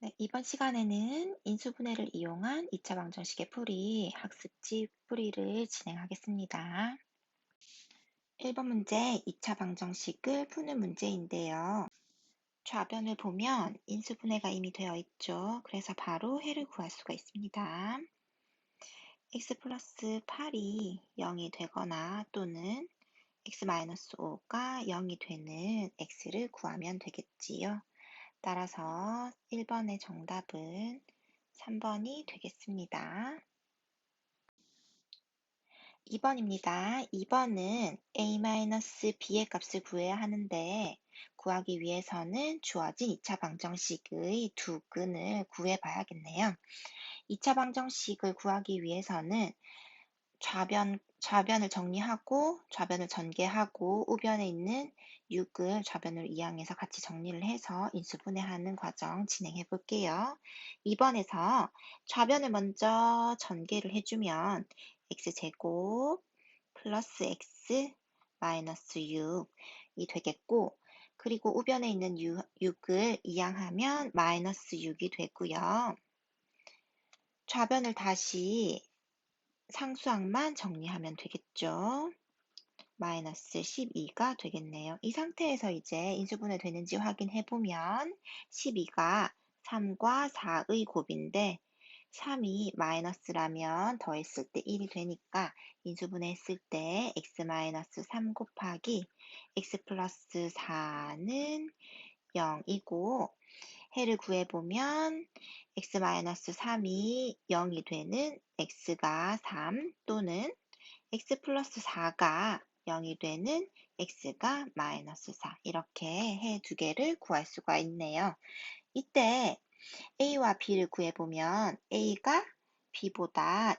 네, 이번 시간에는 인수분해를 이용한 2차 방정식의 풀이, 학습지 풀이를 진행하겠습니다. 1번 문제 2차 방정식을 푸는 문제인데요. 좌변을 보면 인수분해가 이미 되어 있죠. 그래서 바로 해를 구할 수가 있습니다. x 플러스 8이 0이 되거나 또는 x 마이너스 5가 0이 되는 x를 구하면 되겠지요. 따라서 1번의 정답은 3번이 되겠습니다. 2번입니다. 2번은 a-b의 값을 구해야 하는데 구하기 위해서는 주어진 2차 방정식의 두 근을 구해봐야겠네요. 2차 방정식을 구하기 위해서는 좌변을 정리하고 좌변을 전개하고 우변에 있는 6을 좌변으로 이항해서 같이 정리를 해서 인수분해하는 과정 진행해 볼게요. 2번에서 좌변을 먼저 전개를 해주면 x제곱 플러스 x 마이너스 6이 되겠고, 그리고 우변에 있는 6을 이항하면 마이너스 6이 되고요. 좌변을 다시 상수항만 정리하면 되겠죠. 마이너스 12가 되겠네요. 이 상태에서 이제 인수분해 되는지 확인해 보면 12가 3과 4의 곱인데 3이 마이너스라면 더했을 때 1이 되니까 인수분해 했을 때 x 마이너스 3 곱하기 x 플러스 4는 0이고, 해를 구해보면 x-3이 0이 되는 x가 3 또는 x 플러스 4가 0이 되는 x가 마이너스 4, 이렇게 해 두 개를 구할 수가 있네요. 이때 a와 b를 구해보면 a가 b보다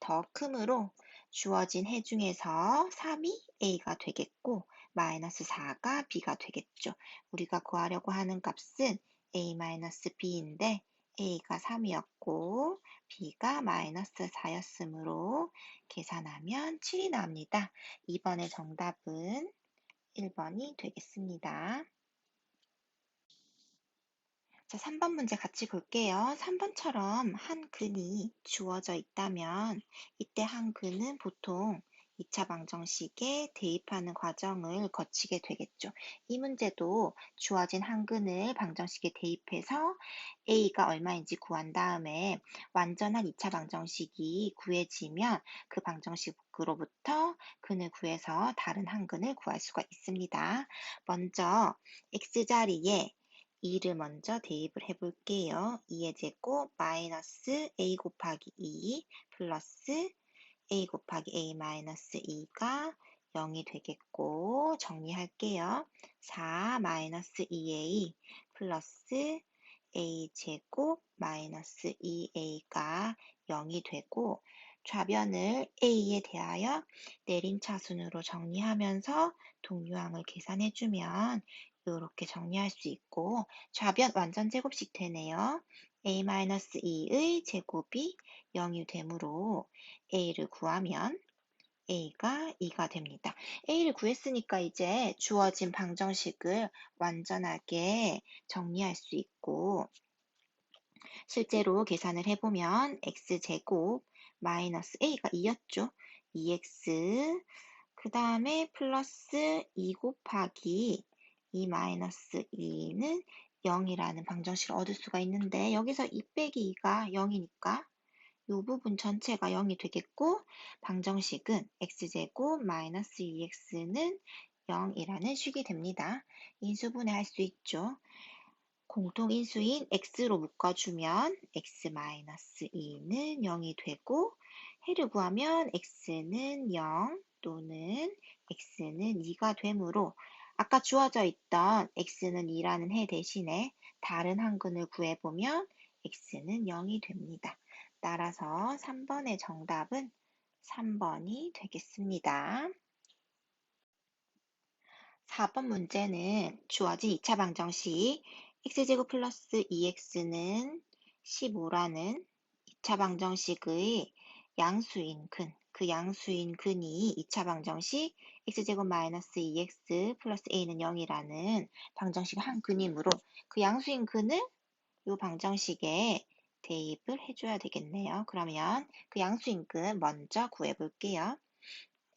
더 크므로 주어진 해 중에서 3이 a가 되겠고 마이너스 4가 b가 되겠죠. 우리가 구하려고 하는 값은 a-b인데 a가 3이었고 b가 마이너스 4였으므로 계산하면 7이 나옵니다. 2번의 정답은 1번이 되겠습니다. 자, 3번 문제 같이 볼게요. 3번처럼 한 근이 주어져 있다면 이때 한 근은 보통 2차 방정식에 대입하는 과정을 거치게 되겠죠. 이 문제도 주어진 한 근을 방정식에 대입해서 a가 얼마인지 구한 다음에 완전한 2차 방정식이 구해지면 그 방정식으로부터 근을 구해서 다른 한 근을 구할 수가 있습니다. 먼저 x자리에 2를 먼저 대입을 해볼게요. 2의 제곱 마이너스 a 곱하기 2 플러스 a 곱하기 a 마이너스 2가 0이 되겠고, 정리할게요. 4 마이너스 2a 플러스 a 제곱 마이너스 2a가 0이 되고, 좌변을 a에 대하여 내림차순으로 정리하면서 동류항을 계산해주면 이렇게 정리할 수 있고, 좌변 완전 제곱식 되네요. a-2의 제곱이 0이 되므로 a를 구하면 a가 2가 됩니다. a를 구했으니까 이제 주어진 방정식을 완전하게 정리할 수 있고, 실제로 계산을 해보면 x제곱 마이너스 a가 2였죠. 2x 그 다음에 플러스 2 곱하기 2 마이너스 2는 0이라는 방정식을 얻을 수가 있는데, 여기서 2 빼기 2가 0이니까 이 부분 전체가 0이 되겠고, 방정식은 x제곱 마이너스 2x는 0이라는 식이 됩니다. 인수분해할 수 있죠. 공통인수인 x로 묶어주면 x-2는 0이 되고, 해를 구하면 x는 0 또는 x는 2가 되므로 아까 주어져 있던 x는 2라는 해 대신에 다른 한 근을 구해보면 x는 0이 됩니다. 따라서 3번의 정답은 3번이 되겠습니다. 4번 문제는 주어진 2차 방정식 x제곱 플러스 2x는 15라는 2차 방정식의 양수인 근, 그 양수인 근이 2차 방정식 x제곱 마이너스 2x 플러스 a는 0이라는 방정식 한 근이므로 그 양수인 근을 이 방정식에 대입을 해줘야 되겠네요. 그러면 그 양수인근 먼저 구해볼게요.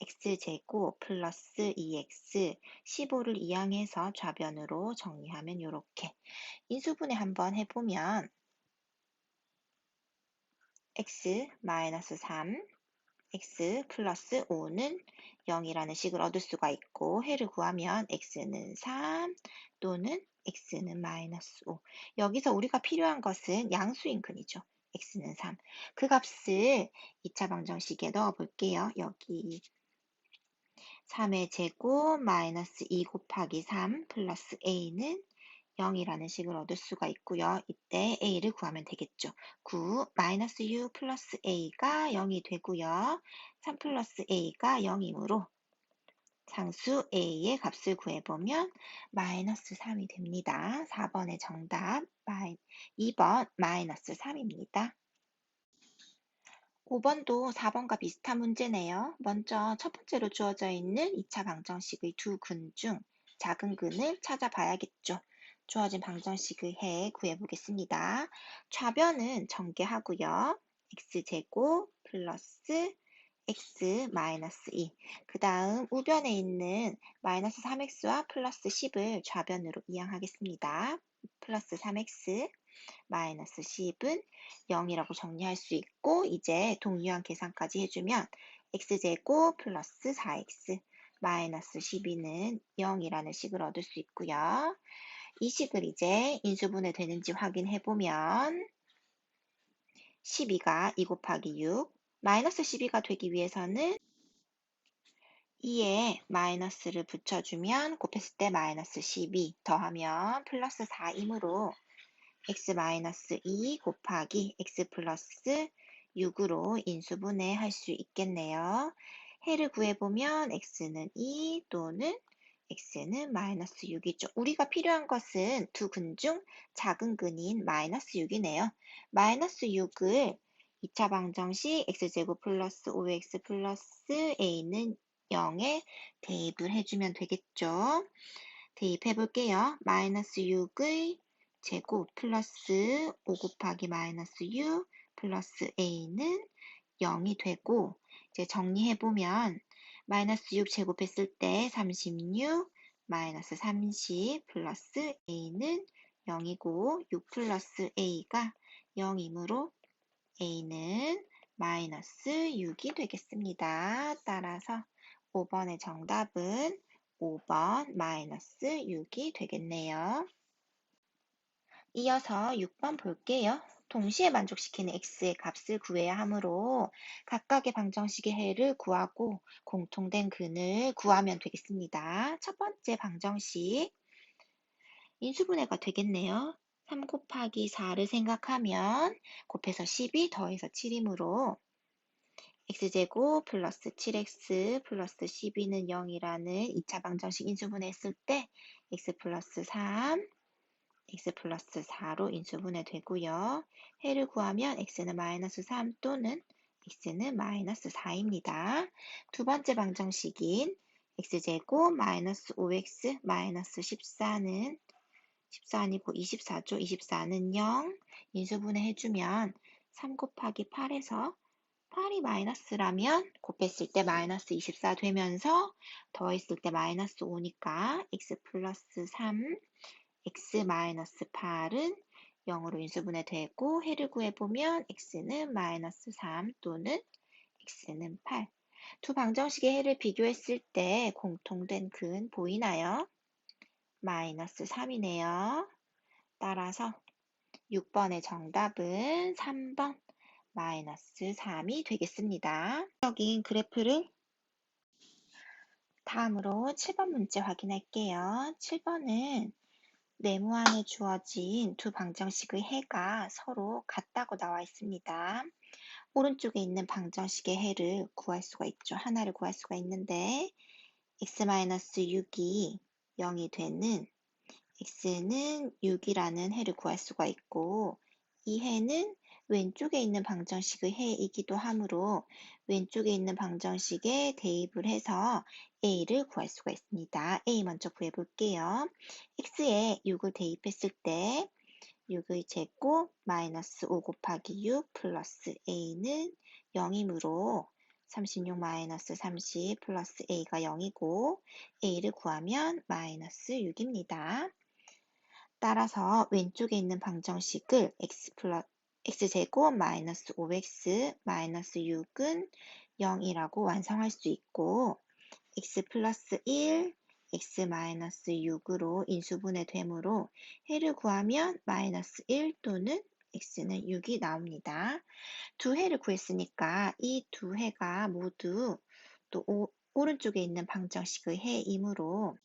x제곱 플러스 2x 15를 이항해서 좌변으로 정리하면 이렇게 인수분해 한번 해보면 x 마이너스 3 x 플러스 5는 0이라는 식을 얻을 수가 있고 해를 구하면 x는 3 또는 x는 마이너스 5. 여기서 우리가 필요한 것은 양수인근이죠. x는 3. 그 값을 2차 방정식에 넣어 볼게요. 여기 3의 제곱 마이너스 2 곱하기 3 플러스 a는 0이라는 식을 얻을 수가 있고요. 이때 a를 구하면 되겠죠. 9 마이너스 u 플러스 a가 0이 되고요. 3 플러스 a가 0이므로 상수 a의 값을 구해보면 마이너스 3이 됩니다. 4번의 정답 2번 마이너스 3입니다. 5번도 4번과 비슷한 문제네요. 먼저 첫 번째로 주어져 있는 2차 방정식의 두 근 중 작은 근을 찾아봐야겠죠. 주어진 방정식의 해 구해보겠습니다. 좌변은 전개하고요. x제곱 플러스 x 마이너스 2. 그 다음 우변에 있는 마이너스 3x와 플러스 10을 좌변으로 이항하겠습니다. 플러스 3x 마이너스 10은 0이라고 정리할 수 있고 이제 동유한 계산까지 해주면 x제곱 플러스 4x 마이너스 12는 0이라는 식을 얻을 수 있고요. 이 식을 이제 인수분해 되는지 확인해보면 12가 2 곱하기 6 마이너스 12가 되기 위해서는 2에 마이너스를 붙여주면 곱했을 때 마이너스 12 더하면 플러스 4이므로 x-2 곱하기 x 플러스 6으로 인수분해 할 수 있겠네요. 해를 구해보면 x는 2 또는 x는 마이너스 6이죠. 우리가 필요한 것은 두 근 중 작은 근인 마이너스 6이네요. 마이너스 6을 2차 방정식 x제곱 플러스 5x 플러스 a는 0에 대입을 해주면 되겠죠. 대입해 볼게요. 마이너스 6의 제곱 플러스 5 곱하기 마이너스 6 플러스 a는 0이 되고 이제 정리해 보면 마이너스 6 제곱했을 때 36 마이너스 30 플러스 a는 0이고 6 플러스 a가 0이므로 a는 마이너스 6이 되겠습니다. 따라서 5번의 정답은 5번 마이너스 6이 되겠네요. 이어서 6번 볼게요. 동시에 만족시키는 x의 값을 구해야 하므로 각각의 방정식의 해를 구하고 공통된 근을 구하면 되겠습니다. 첫 번째 방정식 인수분해가 되겠네요. 3 곱하기 4를 생각하면 곱해서 12 더해서 7이므로 x제곱 플러스 7x 플러스 12는 0이라는 2차 방정식 인수분해했을 때 x 플러스 3, x 플러스 4로 인수분해 되고요. 해를 구하면 x는 마이너스 3 또는 x는 마이너스 4입니다. 두 번째 방정식인 x제곱 마이너스 5x 마이너스 14는 14 아니고 24죠. 24는 0 인수분해 해주면 3 곱하기 8에서 8이 마이너스라면 곱했을 때 마이너스 24 되면서 더했을 때 마이너스 5니까 x 플러스 3, x 마이너스 8은 0으로 인수분해 되고 해를 구해보면 x는 마이너스 3 또는 x는 8. 두 방정식의 해를 비교했을 때 공통된 근 보이나요? 마이너스 3이네요. 따라서 6번의 정답은 3번 마이너스 3이 되겠습니다. 적인 그래프를 다음으로 7번 문제 확인할게요. 7번은 네모안에 주어진 두 방정식의 해가 서로 같다고 나와 있습니다. 오른쪽에 있는 방정식의 해를 구할 수가 있죠. 하나를 구할 수가 있는데 x-6이 0이 되는 x는 6이라는 해를 구할 수가 있고 이 해는 왼쪽에 있는 방정식의 해이기도 하므로 왼쪽에 있는 방정식에 대입을 해서 a를 구할 수가 있습니다. a 먼저 구해 볼게요. x에 6을 대입했을 때 6의 제곱 마이너스 5 곱하기 6 플러스 a는 0이므로 36 마이너스 30 플러스 a가 0이고 a를 구하면 마이너스 6입니다. 따라서 왼쪽에 있는 방정식을 x제곱 마이너스 5x 마이너스 6은 0이라고 완성할 수 있고 x 플러스 1, x 마이너스 6으로 인수분해 되므로 해를 구하면 마이너스 1 또는 x는 6이 나옵니다. 두 해를 구했으니까 이 두 해가 모두 또 오른쪽에 있는 방정식의 해이므로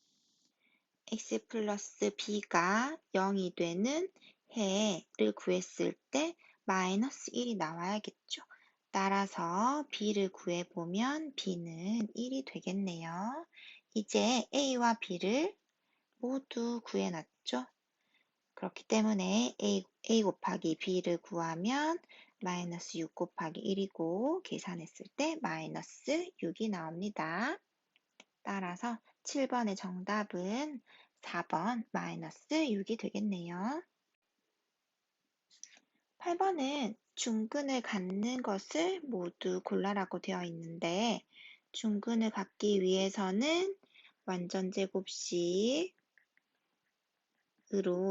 x 플러스 b가 0이 되는 해를 구했을 때 마이너스 1이 나와야겠죠. 따라서 b를 구해보면 b는 1이 되겠네요. 이제 a와 b를 모두 구해놨죠. 그렇기 때문에 a 곱하기 b를 구하면 마이너스 6 곱하기 1이고 계산했을 때 마이너스 6이 나옵니다. 따라서 7번의 정답은 4번 마이너스 6이 되겠네요. 8번은 중근을 갖는 것을 모두 골라라고 되어 있는데 중근을 갖기 위해서는 완전제곱식으로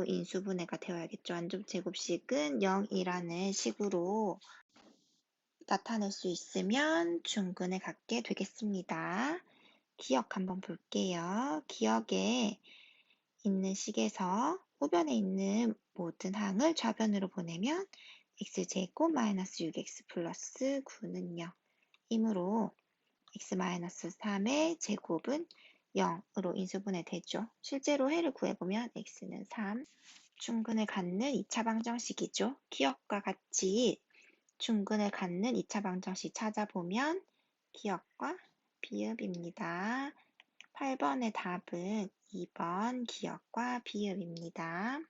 인수분해가 되어야겠죠. 완전제곱식은 0이라는 식으로 나타낼 수 있으면 중근을 갖게 되겠습니다. 기억 한번 볼게요. 기억에 있는 식에서 우변에 있는 모든 항을 좌변으로 보내면 x제곱 마이너스 6x 플러스 9는 0이므로 x 마이너스 3의 제곱은 0으로 인수분해 되죠. 실제로 해를 구해보면 x는 3, 중근을 갖는 2차 방정식이죠. 기억과 같이 중근을 갖는 2차 방정식 찾아보면 기억과 비읍입니다. 8번의 답은 2번 기억과 비읍입니다.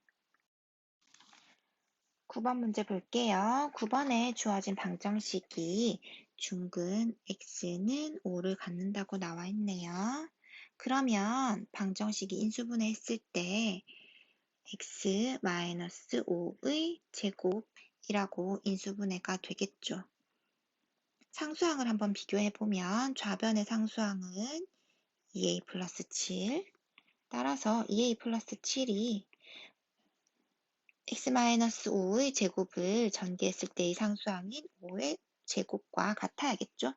9번 문제 볼게요. 9번에 주어진 방정식이 중근 x는 5를 갖는다고 나와 있네요. 그러면 방정식이 인수분해 했을 때 x-5의 제곱이라고 인수분해가 되겠죠. 상수항을 한번 비교해보면 좌변의 상수항은 2a 플러스 7, 따라서 2a 플러스 7이 x-5의 제곱을 전개했을 때의 상수항인 5의 제곱과 같아야겠죠.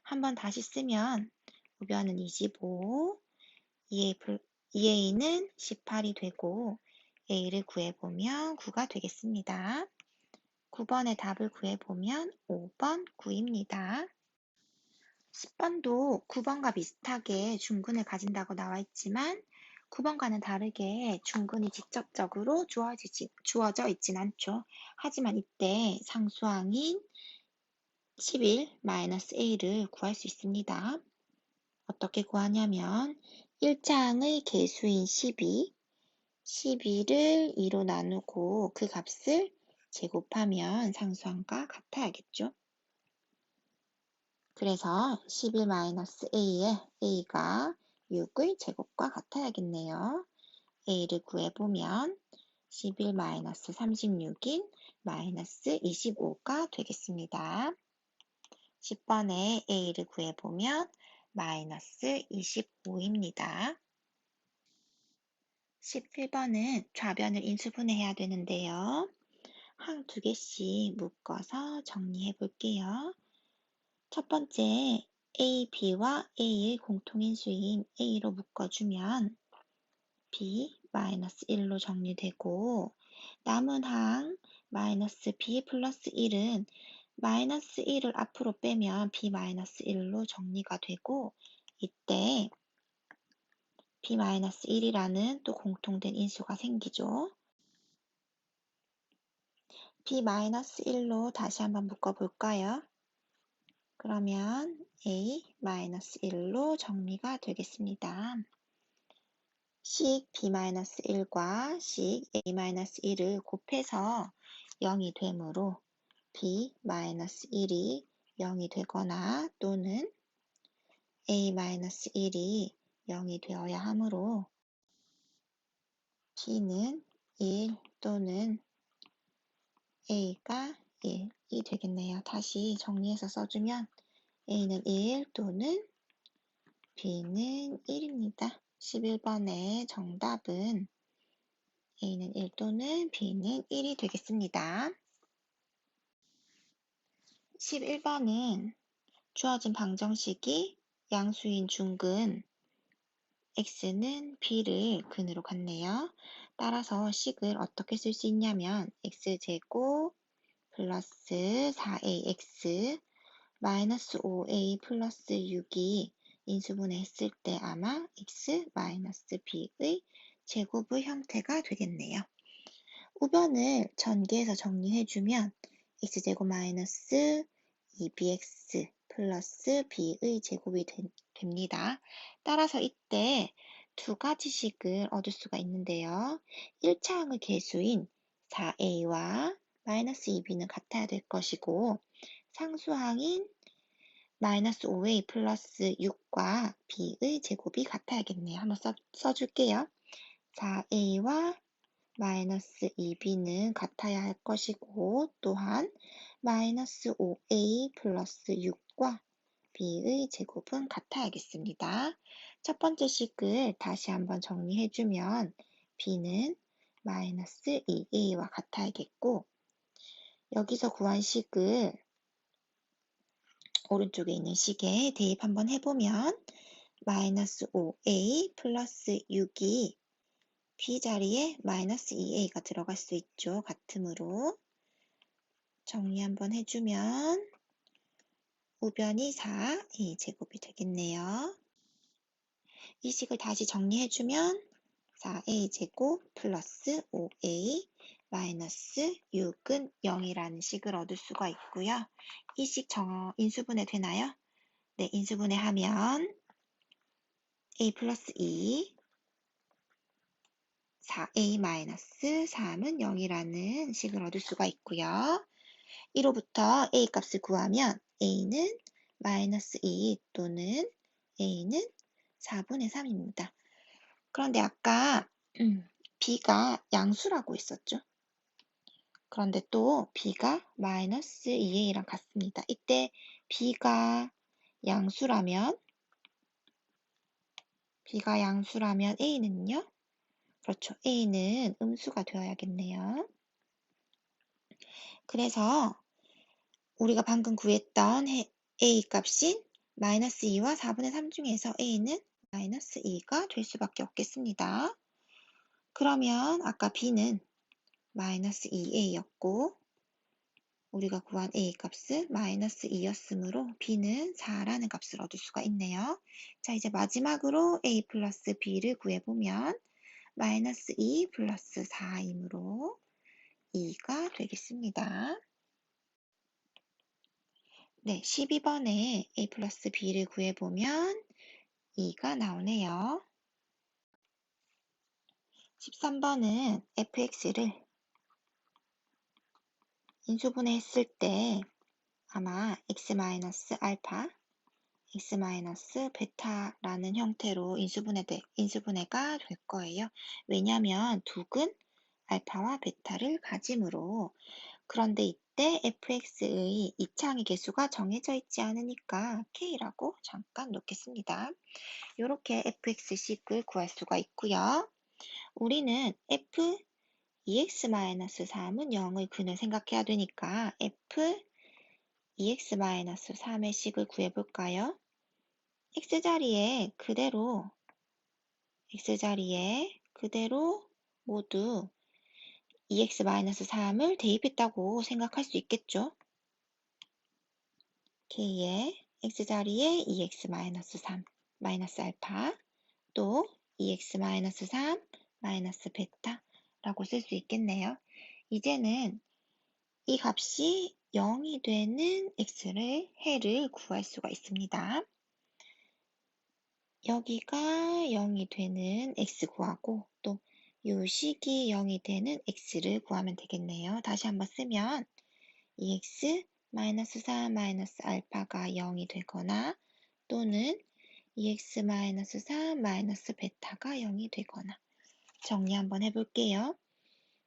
한번 다시 쓰면 우변은 25, 2a는 18이 되고 a를 구해보면 9가 되겠습니다. 9번의 답을 구해보면 5번 9입니다. 10번도 9번과 비슷하게 중근을 가진다고 나와 있지만 9번과는 다르게 중근이 직접적으로 주어져 있진 않죠. 하지만 이때 상수항인 11-a를 구할 수 있습니다. 어떻게 구하냐면 1차항의 개수인 12를 2로 나누고 그 값을 제곱하면 상수항과 같아야겠죠. 그래서 11-a에 a가 6의 제곱과 같아야겠네요. a를 구해보면 11-36인 마이너스 25가 되겠습니다. 10번에 a를 구해보면 마이너스 25입니다. 11번은 좌변을 인수분해해야 되는데요. 항 두 개씩 묶어서 정리해 볼게요. 첫 번째, a, b와 a의 공통인수인 a로 묶어주면 b-1로 정리되고 남은 항 마이너스 b 플러스 1은 마이너스 1을 앞으로 빼면 b-1로 정리가 되고 이때 b-1이라는 또 공통된 인수가 생기죠. b-1로 다시 한번 묶어볼까요? 그러면 a-1로 정리가 되겠습니다. 식 b-1과 식 a-1을 곱해서 0이 되므로 b-1이 0이 되거나 또는 a-1이 0이 되어야 하므로 b는 1 또는 a가 1이 되겠네요. 다시 정리해서 써주면 a는 1 또는 b는 1입니다. 11번의 정답은 a는 1 또는 b는 1이 되겠습니다. 11번은 주어진 방정식이 양수인 중근 x는 b를 근으로 갖네요. 따라서 식을 어떻게 쓸 수 있냐면 x제곱 플러스 4ax 마이너스 5a 플러스 6이 인수분해했을 때 아마 x 마이너스 b의 제곱의 형태가 되겠네요. 우변을 전개해서 정리해주면 x제곱 마이너스 2bx 플러스 b의 제곱이 됩니다. 따라서 이때 두 가지 식을 얻을 수가 있는데요. 1차항의 개수인 4a와 마이너스 2b는 같아야 될 것이고 상수항인 마이너스 5a 플러스 6과 b의 제곱이 같아야겠네요. 한번 써줄게요. 4a와 마이너스 2b는 같아야 할 것이고 또한 마이너스 5a 플러스 6과 b의 제곱은 같아야겠습니다. 첫 번째 식을 다시 한번 정리해주면 b는 마이너스 2a와 같아야겠고 여기서 구한 식을 오른쪽에 있는 식에 대입 한번 해보면 마이너스 5a 플러스 6이 b 자리에 마이너스 2a가 들어갈 수 있죠. 같음으로 정리 한번 해주면 우변이 4a 제곱이 되겠네요. 이 식을 다시 정리해주면 4a 제곱 플러스 5a 마이너스 6은 0이라는 식을 얻을 수가 있고요. 이 식 인수분해 되나요? 네, 인수분해 하면 a 플러스 2 4a 마이너스 3은 0이라는 식을 얻을 수가 있고요. 1호부터 a 값을 구하면 a는 마이너스 2 또는 a는 4분의 3입니다. 그런데 아까 b가 양수라고 했었죠. 그런데 또 b가 마이너스 2a랑 같습니다. 이때 b가 양수라면 a는요? 그렇죠. a는 음수가 되어야겠네요. 그래서 우리가 방금 구했던 a 값인 마이너스 2와 4분의 3 중에서 a는 마이너스 2가 될 수밖에 없겠습니다. 그러면 아까 b는 마이너스 2a였고 우리가 구한 a 값은 마이너스 2였으므로 b는 4라는 값을 얻을 수가 있네요. 자, 이제 마지막으로 a 플러스 b를 구해보면 마이너스 2 플러스 4이므로 2가 되겠습니다. 네, 12번에 a 플러스 b를 구해보면 2가 나오네요. 13번은 fx를 인수분해했을 때 아마 x-알파, x-베타라는 형태로 인수분해가 될 거예요. 왜냐하면 두근 알파와 베타를 가지므로. 그런데 이때 fx의 이차항의 개수가 정해져 있지 않으니까 k라고 잠깐 놓겠습니다. 이렇게 fx식을 구할 수가 있고요. 우리는 f 2x-3은 0의 근을 생각해야 되니까 f 2x-3의 식을 구해볼까요? x자리에 그대로 모두 2x-3을 대입했다고 생각할 수 있겠죠? k의 x자리에 2x-3 마이너스 알파 또 2x-3 마이너스 베타라고 쓸 수 있겠네요. 이제는 이 값이 0이 되는 해를 구할 수가 있습니다. 여기가 0이 되는 x 구하고 또 이 식이 0이 되는 x를 구하면 되겠네요. 다시 한번 쓰면 2x 마이너스 4 마이너스 알파가 0이 되거나 또는 2x 마이너스 4 마이너스 베타가 0이 되거나 정리 한번 해볼게요.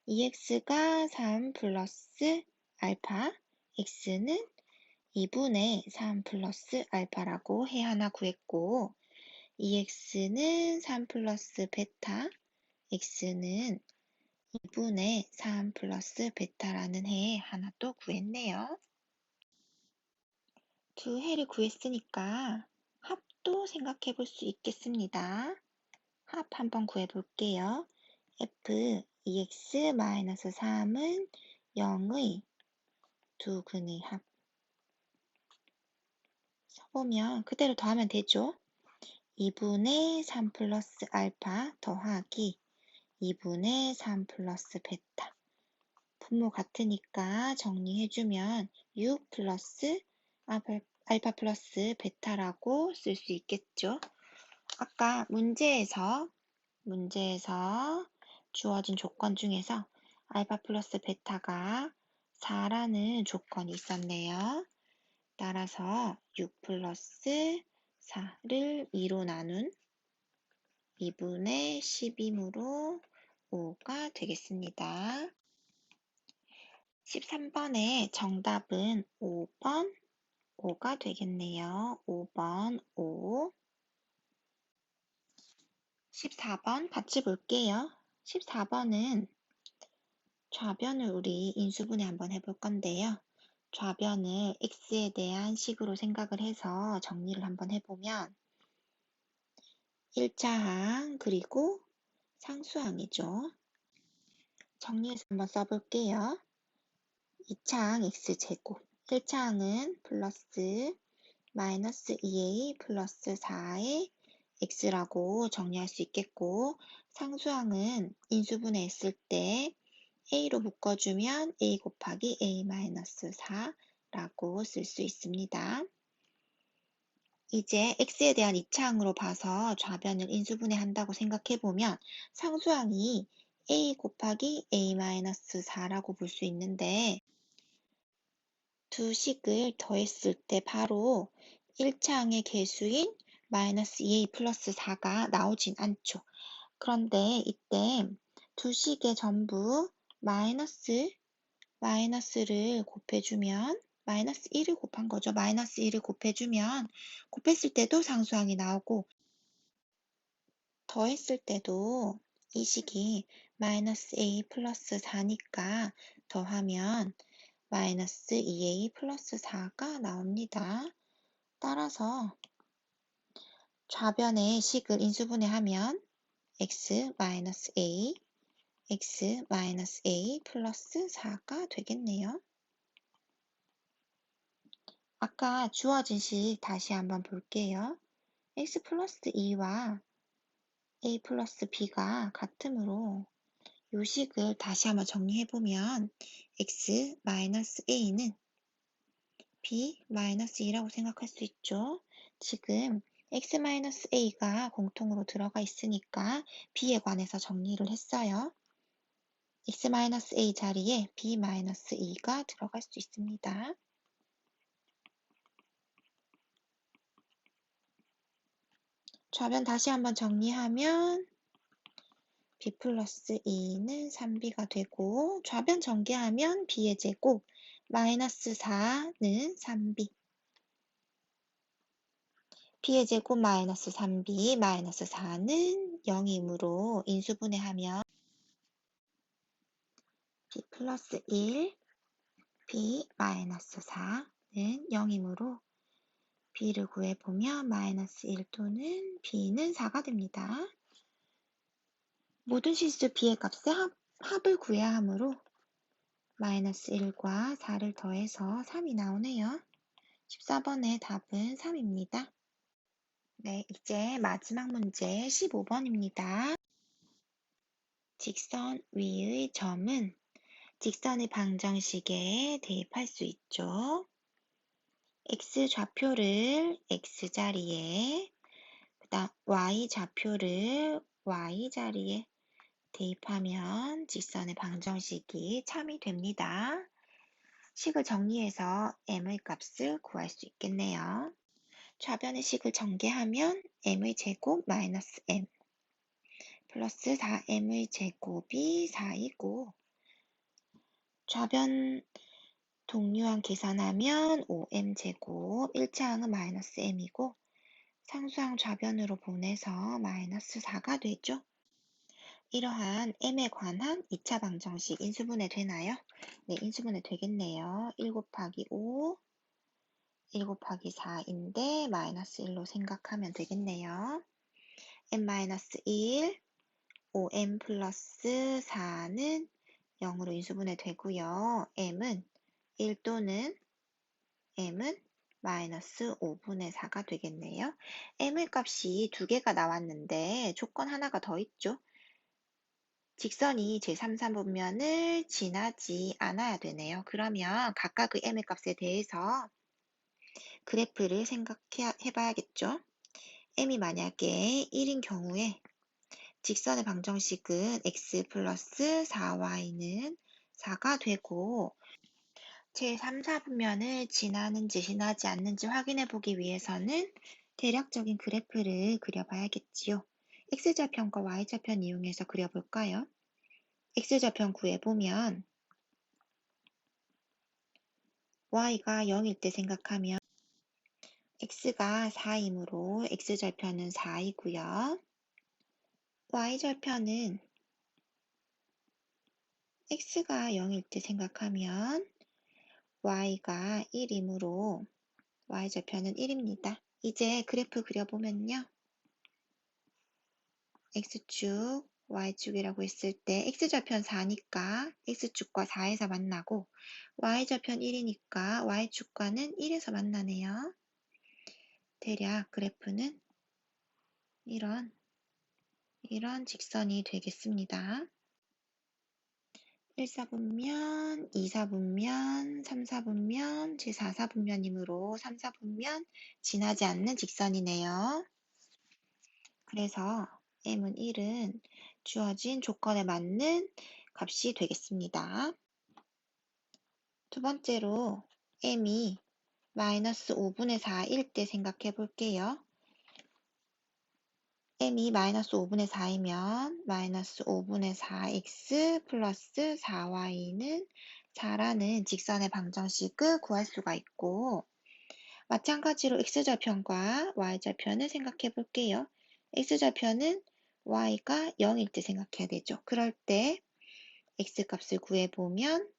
2x가 3 플러스 알파, x는 2분의 3 플러스 알파라고 해 하나 구했고, x는 3 플러스 베타, x는 2분의 3 플러스 베타라는 해 하나 또 구했네요. 두 해를 구했으니까 합도 생각해 볼 수 있겠습니다. 합 한번 구해 볼게요. f 2x-3은 0의 두 근의 합. 써보면 그대로 더하면 되죠. 2분의 3 플러스 알파 더하기 2분의 3 플러스 베타. 분모 같으니까 정리해주면 6 플러스 알파 플러스 베타라고 쓸 수 있겠죠. 아까 문제에서 주어진 조건 중에서 알파 플러스 베타가 4라는 조건이 있었네요. 따라서 6 플러스 4를 2로 나눈 2분의 10이므로 5가 되겠습니다. 13번의 정답은 5번 5가 되겠네요. 5번 5. 14번 같이 볼게요. 14번은 좌변을 우리 인수분해 한번 해볼 건데요. 좌변을 x에 대한 식으로 생각을 해서 정리를 한번 해보면 1차항 그리고 상수항이죠. 정리해서 한번 써볼게요. 2차항 x제곱 1차항은 플러스 마이너스 2a 플러스 4의 x라고 정리할 수 있겠고 상수항은 인수분해했을 때 a로 묶어주면 a 곱하기 a-4라고 쓸 수 있습니다. 이제 x에 대한 2차항으로 봐서 좌변을 인수분해한다고 생각해보면 상수항이 a 곱하기 a-4라고 볼 수 있는데 두 식을 더했을 때 바로 1차항의 개수인 마이너스 2a 플러스 4가 나오진 않죠. 그런데 이때 두 식에 전부 마이너스를 곱해주면 마이너스 1을 곱한 거죠. 마이너스 1을 곱해주면 곱했을 때도 상수항이 나오고 더했을 때도 이 식이 마이너스 a 플러스 4니까 더하면 마이너스 2a 플러스 4가 나옵니다. 따라서 좌변의 식을 인수분해하면 x 마이너스 a 플러스 4가 되겠네요. 아까 주어진 식 다시 한번 볼게요. x 플러스 2와 a 플러스 b가 같으므로 이 식을 다시 한번 정리해보면 x 마이너스 a는 b 마이너스 2라고 생각할 수 있죠. 지금 x 마이너스 a가 공통으로 들어가 있으니까 b에 관해서 정리를 했어요. x 마이너스 a 자리에 b 마이너스 2가 들어갈 수 있습니다. 좌변 다시 한번 정리하면 b 플러스 2는 3b가 되고 좌변 전개하면 b의 제곱 마이너스 4는 3b b의 제곱 마이너스 3b 마이너스 4는 0이므로 인수분해하면 b 플러스 1 b 마이너스 4는 0이므로 b를 구해보면 마이너스 1 또는 b는 4가 됩니다. 모든 실수 b의 값의 합을 구해야 하므로 마이너스 1과 4를 더해서 3이 나오네요. 14번의 답은 3입니다. 네, 이제 마지막 문제 15번입니다. 직선 위의 점은 직선의 방정식에 대입할 수 있죠. x 좌표를 x자리에, 그 다음 y 좌표를 y자리에 대입하면 직선의 방정식이 참이 됩니다. 식을 정리해서 m의 값을 구할 수 있겠네요. 좌변의 식을 전개하면 m의 제곱 마이너스 m 플러스 4m의 제곱이 4이고 좌변 동류항 계산하면 5m제곱, 1차항은 마이너스 m이고 상수항 좌변으로 보내서 마이너스 4가 되죠. 이러한 m에 관한 2차 방정식 인수분해 되나요? 네, 인수분해 되겠네요. 1 곱하기 5, 1 곱하기 4인데 마이너스 1로 생각하면 되겠네요. m-1, 5m 플러스 4는 0으로 인수분해 되고요. m은 1 또는 m은 마이너스 5분의 4가 되겠네요. m의 값이 2개가 나왔는데 조건 하나가 더 있죠. 직선이 제3사분면을 지나지 않아야 되네요. 그러면 각각의 m의 값에 대해서 그래프를 생각해 봐야겠죠. m이 만약에 1인 경우에 직선의 방정식은 x 플러스 4y는 4가 되고 제3사분면을 지나는지 지나지 않는지 확인해 보기 위해서는 대략적인 그래프를 그려봐야겠지요. x좌편과 y좌편 이용해서 그려볼까요? x좌편 구해보면 y가 0일 때 생각하면 x가 4이므로 x절편은 4이고요. y절편은 x가 0일 때 생각하면 y가 1이므로 y절편은 1입니다. 이제 그래프 그려보면요. x축, y축이라고 했을 때 x절편 4니까 x축과 4에서 만나고 y절편 1이니까 y축과는 1에서 만나네요. 대략 그래프는 이런 직선이 되겠습니다. 1사분면, 2사분면, 3사분면, 제4사분면이므로 3사분면 지나지 않는 직선이네요. 그래서 m은 1은 주어진 조건에 맞는 값이 되겠습니다. 두 번째로 m이 마이너스 5분의 4일 때 생각해 볼게요. m이 마이너스 5분의 4이면 마이너스 5분의 4x 플러스 4y는 4라는 직선의 방정식을 구할 수가 있고 마찬가지로 x좌편과 y좌편을 생각해 볼게요. x좌편은 y가 0일 때 생각해야 되죠. 그럴 때 x값을 구해보면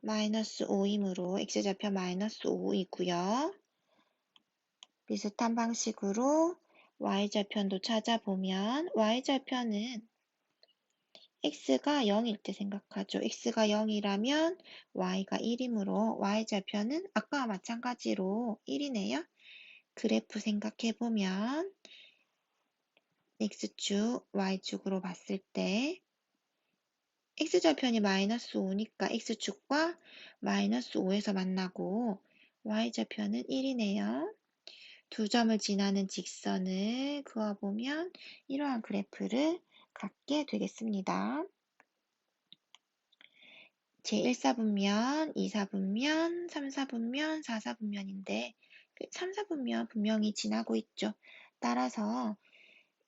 마이너스 5이므로 x좌편 마이너스 5이고요. 비슷한 방식으로 y좌편도 찾아보면 y좌편은 x가 0일 때 생각하죠. x가 0이라면 y가 1이므로 y좌편은 아까와 마찬가지로 1이네요. 그래프 생각해보면 x축, y축으로 봤을 때 x좌편이 마이너스 5니까 x축과 마이너스 5에서 만나고 y좌편은 1이네요. 두 점을 지나는 직선을 그어보면 이러한 그래프를 갖게 되겠습니다. 제1사분면, 2사분면, 3사분면, 4사분면인데 3사분면 분명히 지나고 있죠. 따라서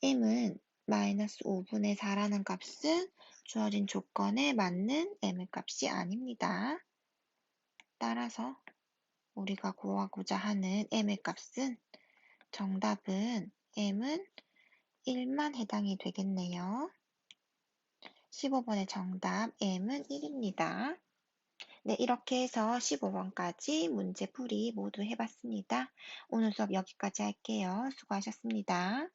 m은 마이너스 5분의 4라는 값은 주어진 조건에 맞는 m의 값이 아닙니다. 따라서 우리가 구하고자 하는 m의 값은 정답은 m은 1만 해당이 되겠네요. 15번의 정답 m은 1입니다. 네, 이렇게 해서 15번까지 문제풀이 모두 해봤습니다. 오늘 수업 여기까지 할게요. 수고하셨습니다.